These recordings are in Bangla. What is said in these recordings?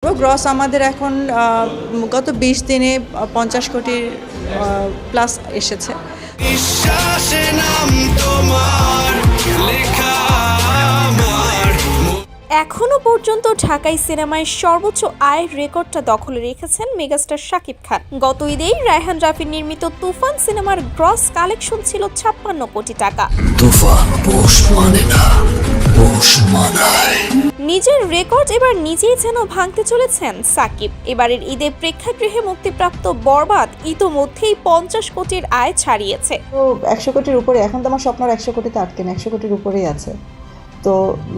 গ্রস আমাদের এখন গত ২০ দিনে ৫০ কোটির প্লাস এসেছে। বিশ্বাসে নাম তোমার লেখা আমার। এখনো পর্যন্ত ঢাকাই সিনেমায় সর্বোচ্চ আয়ের রেকর্ডটা দখলে রেখেছেন মেগাস্টার শাকিব খান। গত ঈদেই রায়হান রাফির নির্মিত তুফান সিনেমার গ্রস কালেকশন ছিল ৫৬ কোটি টাকা। তুফান পোষ মানে না, পোষ মানায়। নিজের রেকর্ড এবার নিজেই যেন ভাঙতে চলেছেন সাকিব। এবারের ঈদে প্রেক্ষাগৃহে মুক্তিপ্রাপ্ত বরবাদ ইতোমধ্যেই ৫০ কোটির আয় ছাড়িয়েছে। তো ১০০ কোটির উপরে, এখন তো আমার স্বপ্ন ১০০ কোটিতে আটকে না, ১০০ কোটির উপরেই আছে। তো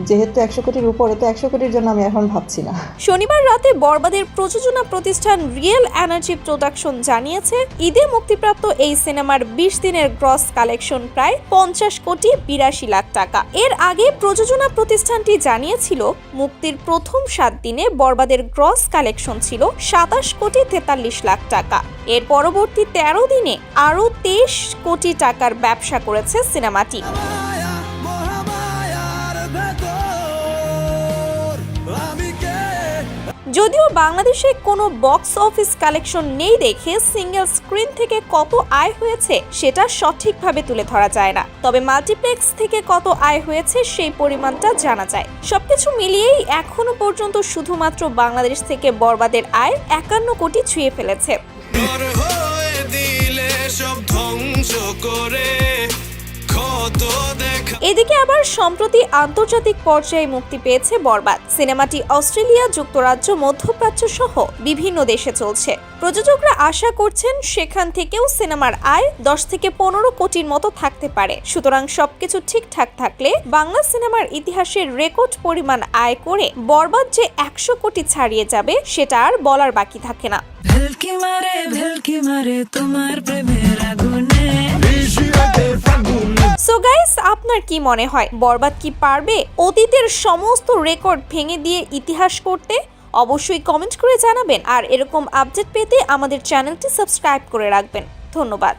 যেহেতু ১০০ কোটির উপরে, তো ১০০ কোটির জন্য আমি এখন ভাবছি না। শনিবার রাতে বরবাদের প্রযোজনা প্রতিষ্ঠান রিয়েল এনার্জি প্রোডাকশন জানিয়েছে, ঈদে মুক্তিপ্রাপ্ত এই সিনেমার ২০ দিনের গ্রস কালেকশন প্রায় ৫০ কোটি ৮২ লাখ টাকা। এর আগে প্রযোজনা প্রতিষ্ঠানটি জানিয়েছিল, মুক্তির প্রথম ৭ দিনে বরবাদের গ্রস কালেকশন ছিল ২৭ কোটি ৪৩ লাখ টাকা। এর পরবর্তী ১৩ দিনে আরও ২৩ কোটি টাকার ব্যবসা করেছে সিনেমাটি। যদিও বাংলাদেশে কোনো বক্স অফিস কালেকশন নেই দেখে সিঙ্গেল স্ক্রিন থেকে কত আয় হয়েছে সেটা সঠিকভাবে তুলে ধরা যায় না, তবে মাল্টিপ্লেক্স থেকে কত আয় হয়েছে সেই পরিমাণটা জানা যায়। সবকিছু মিলিয়েই এখনো পর্যন্ত শুধুমাত্র বাংলাদেশ থেকে বরবাদের আয় ৫১ কোটি ছুঁয়ে ফেলেছে। এদিকে আবার সম্প্রতি আন্তর্জাতিক পর্যায়ে মুক্তি পেয়েছে বরবাদ। সিনেমাটি অস্ট্রেলিয়া, যুক্তরাজ্য, মধ্যপ্রাচ্য সহ বিভিন্ন দেশে চলছে। প্রযোজকরা আশা করছেন সেখান থেকেও সিনেমার আয় ১০ থেকে ১৫ কোটির মতো থাকতে পারে। সুতরাং সবকিছু ঠিকঠাক থাকলে বাংলা সিনেমার ইতিহাসের রেকর্ড পরিমাণ আয় করে বরবাদ যে ১০০ কোটি ছাড়িয়ে যাবে সেটা আর বলার বাকি থাকে না। সো গাইস, আপনার কি মনে হয়, বরবাদ কি পারবে অতীতের সমস্ত রেকর্ড ভেঙে দিয়ে ইতিহাস করতে? অবশ্যই কমেন্ট করে জানাবেন, আর এরকম আপডেট পেতে আমাদের চ্যানেলটি সাবস্ক্রাইব করে রাখবেন। ধন্যবাদ।